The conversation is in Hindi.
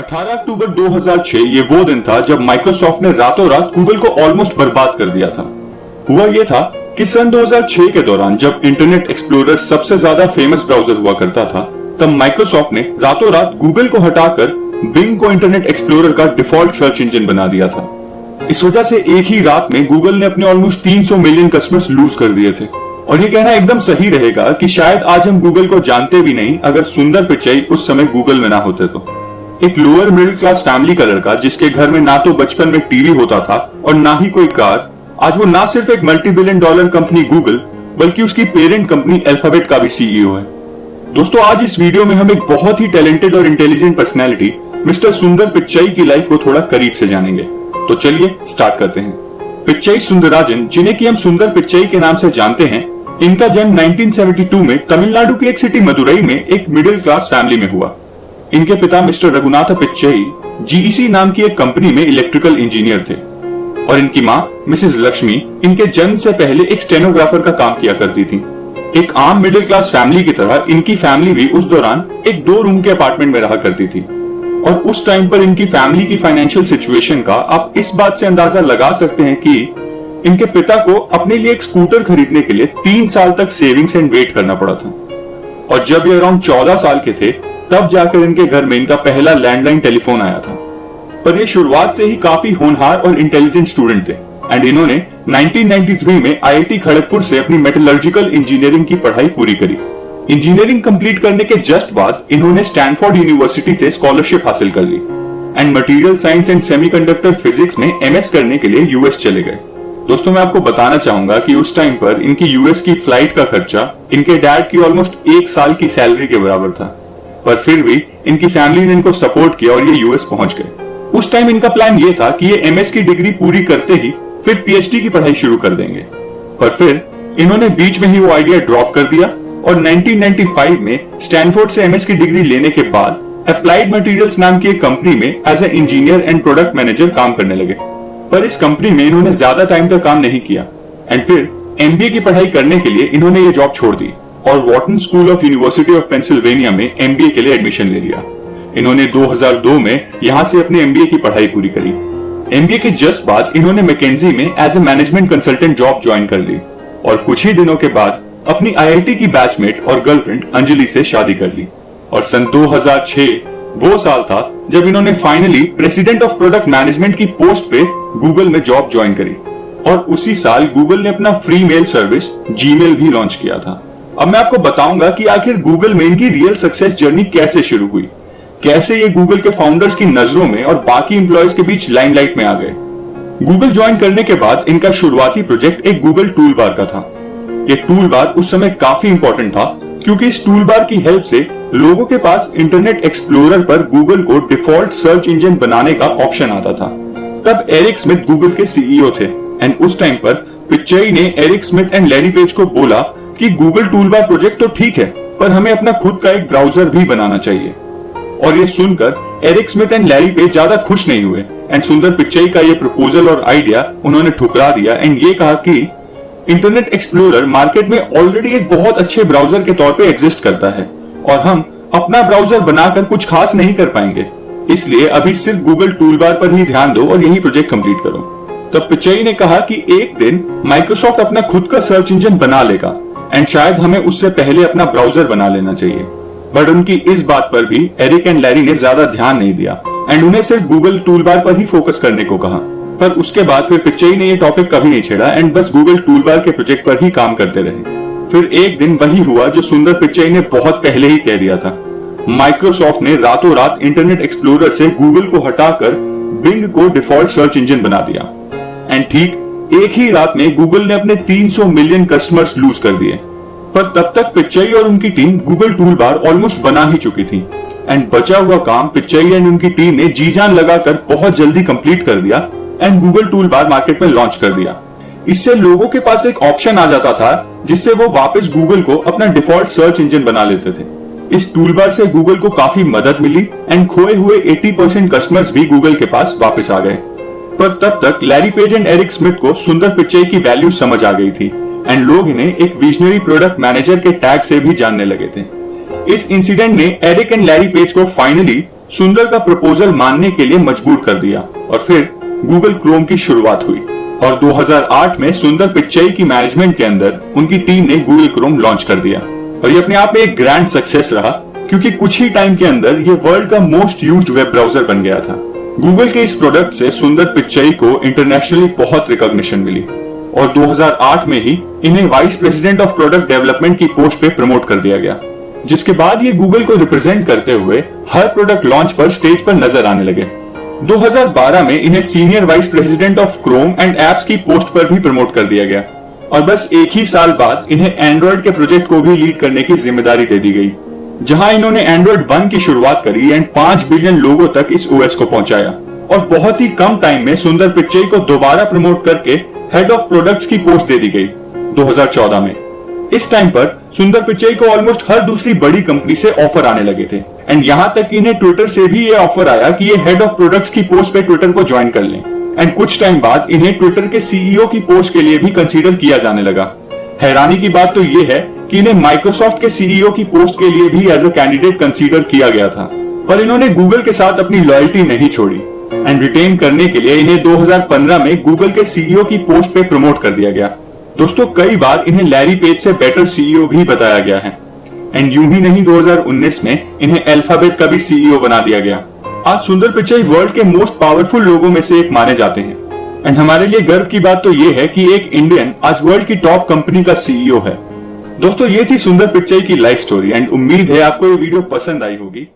18 अक्टूबर 2006 ये वो दिन था जब माइक्रोसॉफ्ट ने रातों रात गूगल को ऑलमोस्ट बर्बाद कर दिया था। हुआ ये था कि सन 2006 के दौरान जब इंटरनेट एक्सप्लोरर सबसे ज्यादा फेमस ब्राउजर हुआ करता था, तब माइक्रोसॉफ्ट ने रातों रात गूगल को हटाकर बिंग को इंटरनेट एक्सप्लोरर का डिफॉल्ट सर्च इंजन बना दिया था। इस वजह से एक ही रात में गूगल ने अपने ऑलमोस्ट 300 मिलियन कस्टमर्स लूज कर दिए थे। और ये कहना एकदम सही रहेगा कि शायद आज हम गूगल को जानते भी नहीं अगर सुंदर पिचई उस समय गूगल में ना होते तो। एक लोअर मिडिल क्लास फैमिली का लड़का जिसके घर में ना तो बचपन में टीवी होता था और ना ही कोई कार, आज वो ना सिर्फ एक multi billion dollar company Google बल्कि उसकी पेरेंट कंपनी अल्फाबेट का भी सीईओ है। दोस्तों, आज इस वीडियो में हम एक बहुत ही टैलेंटेड और इंटेलिजेंट पर्सनैलिटी मिस्टर सुंदर पिच्चई की लाइफ को थोड़ा करीब से जानेंगे। तो चलिए स्टार्ट करते हैं। पिच्चई सुंदरराजन, जिन्हें कि हम सुंदर पिच्चई के नाम से जानते हैं, इनका जन्म 1972 में तमिलनाडु की एक सिटी मदुरई में एक मिडिल क्लास फैमिली में हुआ। इनके पिता मिस्टर रघुनाथ पिच्चई जीईसी नाम की एक कंपनी में इलेक्ट्रिकल इंजीनियर थे और इनकी मां मिसेस लक्ष्मी इनके जन्म से पहले एक स्टेनोग्राफर का काम किया करती थी। एक आम मिडिल क्लास फैमिली की तरह इनकी फैमिली भी उस दौरान एक 2 रूम के अपार्टमेंट में रहा करती थी और उस टाइम पर इनकी फैमिली की फाइनेंशियल सिचुएशन का आप इस बात से अंदाजा लगा सकते हैं कि इनके पिता को अपने लिए एक स्कूटर खरीदने के लिए 3 साल तक सेविंग्स एंड वेट करना पड़ा था। और जब ये अराउंड 14 साल के थे तब जाकर इनके घर में इनका पहला लैंडलाइन टेलीफोन आया था। पर ये शुरुआत से ही काफी होनहार और इंटेलिजेंट स्टूडेंट थे एंड इन्होंने 1993 में आईआईटी खड़गपुर से अपनी मेटलर्जिकल इंजीनियरिंग की पढ़ाई पूरी करी। इंजीनियरिंग कंप्लीट करने के जस्ट बाद इन्होंने स्टैनफोर्ड यूनिवर्सिटी से स्कॉलरशिप हासिल कर ली and material science and semiconductor physics में एमएस करने के लिए यूएस चले गए। दोस्तों, मैं आपको बताना चाहूंगा कि उस टाइम पर इनकी यूएस की फ्लाइट का खर्चा इनके डैड की ऑलमोस्ट 1 साल की सैलरी के बराबर था, पर फिर भी इनकी फैमिली ने इनको सपोर्ट किया और ये यूएस पहुंच गए। उस टाइम इनका प्लान ये था कि ये एमएस की डिग्री पूरी करते ही फिर पीएचडी की पढ़ाई शुरू कर देंगे, पर फिर इन्होंने बीच में ही वो आइडिया ड्रॉप कर दिया और 1995 में स्टैनफोर्ड से एमएस की डिग्री लेने के बाद अप्लाइड मटेरियल्स नाम की एक कंपनी में as a engineer and product manager काम करने लगे। पर इस कंपनी में इन्होंने ज्यादा टाइम तक काम नहीं किया एंड फिर एमबीए की पढ़ाई करने के लिए इन्होंने ये जॉब छोड़ दी और Wharton School of University of Pennsylvania में एमबीए के लिए एडमिशन ले लिया। इन्होंने 2002 में यहां से अपने एमबीए की पढ़ाई पूरी करी। एमबीए के जस्ट बाद इन्होंने मैकेंजी में as a management consultant job join कर ली और कुछ ही दिनों के बाद अपनी आईआईटी की बैचमेट और गर्लफ्रेंड अंजलि से शादी कर ली। और सन 2006 वो साल था जब इन्होंने finally president of product management की पोस्ट पे गूगल में जॉब ज्वाइन करी और उसी साल गूगल ने अपना फ्री मेल सर्विस जीमेल भी लॉन्च किया था। अब मैं आपको बताऊंगा कि आखिर गूगल में इनकी रियल सक्सेस जर्नी कैसे शुरू हुई, कैसे ये गूगल के फाउंडर्स की नजरों में और बाकी एम्प्लॉयज के बीच लाइमलाइट में आ गए। गूगल ज्वाइन करने के बाद इनका शुरुआती प्रोजेक्ट एक गूगल टूल बार का था। ये टूल बार उस समय काफी इंपॉर्टेंट था क्योंकि इस टूल बार की हेल्प से लोगों के पास इंटरनेट एक्सप्लोरर पर गूगल को डिफॉल्ट सर्च इंजन बनाने का ऑप्शन आता था। तब एरिक स्मिथ गूगल के सीईओ थे एंड उस टाइम पर पिच्चई ने Eric Schmidt and Larry Page को बोला कि गूगल टूलबार प्रोजेक्ट तो ठीक है, पर हमें अपना खुद का एक ब्राउजर भी बनाना चाहिए। और ये सुनकर Eric Schmidt and Larry Page ज्यादा खुश नहीं हुए एंड सुंदर पिच्चई का ये प्रपोजल और आइडिया उन्होंने ठुकरा दिया एंड ये कहा कि इंटरनेट एक्सप्लोरर मार्केट में ऑलरेडी एक बहुत अच्छे ब्राउजर के तौर पे एग्जिस्ट करता है और हम अपना ब्राउजर बनाकर कुछ खास नहीं कर पाएंगे, इसलिए अभी सिर्फ गूगल टूलबार पर ही ध्यान दो और यही प्रोजेक्ट कंप्लीट करो। तब पिच्चई ने कहा कि एक दिन माइक्रोसॉफ्ट अपना खुद का सर्च इंजन बना लेगा एंड शायद हमें उससे पहले अपना ब्राउजर बना लेना चाहिए। बट उनकी इस बात पर भी एरिक एंड लैरी ने ज्यादा ध्यान नहीं दिया एंड उन्हें सिर्फ गूगल टूलबार पर ही फोकस करने को कहा। पर उसके बाद फिर पिच्चई ने ये टॉपिक कभी नहीं छेड़ा एंड बस गूगल टूलबार के प्रोजेक्ट पर ही काम करते रहे। फिर एक दिन वही हुआ जो सुंदर पिच्चई ने बहुत पहले ही कह दिया था। माइक्रोसॉफ्ट ने रातों रात इंटरनेट एक्सप्लोरर से गूगल को हटाकर बिंग को डिफॉल्ट सर्च इंजन बना दिया एंड ठीक एक ही रात में गूगल ने अपने 300 मिलियन कस्टमर्स लूज कर दिए। पर तब तक पिच्चई और उनकी टीम गूगल टूलबार ऑलमोस्ट बना ही चुकी थी एंड बचा हुआ काम पिच्चई एंड उनकी टीम ने जी जान लगाकर बहुत जल्दी कंप्लीट कर दिया एंड गूगल टूलबार मार्केट में लॉन्च कर दिया। इससे लोगों के पास एक ऑप्शन आ जाता था जिससे वो वापस गूगल को अपना डिफॉल्ट सर्च इंजन बना लेते थे। इस टूलबार से गूगल को काफी मदद मिली एंड खोए हुए 80% कस्टमर्स भी गूगल के पास वापस आ गए। पर तब तक Larry Page and Eric Schmidt को सुंदर पिच्चई की वैल्यू समझ आ गई थी एंड लोग इन्हें एक विजनरी प्रोडक्ट मैनेजर के टैग से भी जानने लगे थे। इस इंसिडेंट ने एरिक एंड लैरी पेज को फाइनली सुंदर का प्रपोजल मानने के लिए मजबूर कर दिया और फिर गूगल क्रोम की शुरुआत हुई। और 2008 में सुंदर पिच्चई की मैनेजमेंट के अंदर उनकी टीम ने गूगल क्रोम लॉन्च कर दिया और ये अपने आप में एक ग्रैंड सक्सेस रहा, क्योंकि कुछ ही टाइम के अंदर ये वर्ल्ड का मोस्ट यूज्ड वेब ब्राउजर बन गया था। गूगल के इस प्रोडक्ट से सुंदर पिच्चई को इंटरनेशनली बहुत रिकॉग्निशन मिली और 2008 में ही इन्हें vice president of product development की पोस्ट पे प्रमोट कर दिया गया, जिसके बाद ये गूगल को रिप्रेजेंट करते हुए हर प्रोडक्ट लॉन्च पर स्टेज पर नजर आने लगे। 2012 में इन्हें senior vice president of Chrome and apps की पोस्ट पर भी प्रमोट कर दिया गया और बस एक ही साल बाद इन्हें एंड्रॉइड के प्रोजेक्ट को भी लीड करने की जिम्मेदारी दे दी गई, जहां इन्होंने एंड्रॉइड 1 की शुरुआत करी एंड 5 बिलियन लोगों तक इस ओएस को पहुंचाया। और बहुत ही कम टाइम में सुंदर पिच्चई को दोबारा प्रमोट करके हेड ऑफ प्रोडक्ट्स की पोस्ट दे दी गई 2014 में। इस टाइम पर सुंदर पिच्चई को ऑलमोस्ट हर दूसरी बड़ी कंपनी से ऑफर आने लगे थे एंड यहां तक कि इन्हें ट्विटर से भी ये ऑफर आया कि ये हेड ऑफ प्रोडक्ट्स की पोस्ट पे ट्विटर को ज्वाइन कर लें एंड कुछ टाइम बाद इन्हें ट्विटर के सीईओ की पोस्ट के लिए भी कंसीडर किया जाने लगा। हैरानी की बात तो ये है कि इन्हें माइक्रोसॉफ्ट के सीईओ की पोस्ट के लिए भी एज अ कैंडिडेट कंसीडर किया गया था, पर इन्होंने गूगल के साथ अपनी लॉयल्टी नहीं छोड़ी एंड रिटेन करने के लिए इन्हें 2015 में गूगल के सीईओ की पोस्ट पे प्रमोट कर दिया गया। दोस्तों, कई बार इन्हें लैरी पेज से बेटर सीईओ भी बताया गया है एंड यूं ही नहीं 2019 में इन्हें अल्फाबेट का भी सीईओ बना दिया गया। आज सुंदर पिच्चई वर्ल्ड के मोस्ट पावरफुल लोगों में से एक माने जाते हैं एंड हमारे लिए गर्व की बात तो ये है कि एक इंडियन आज वर्ल्ड की टॉप कंपनी का सीईओ है। दोस्तों, ये थी सुंदर पिच्चई की लाइफ स्टोरी एंड उम्मीद है आपको ये वीडियो पसंद आई होगी।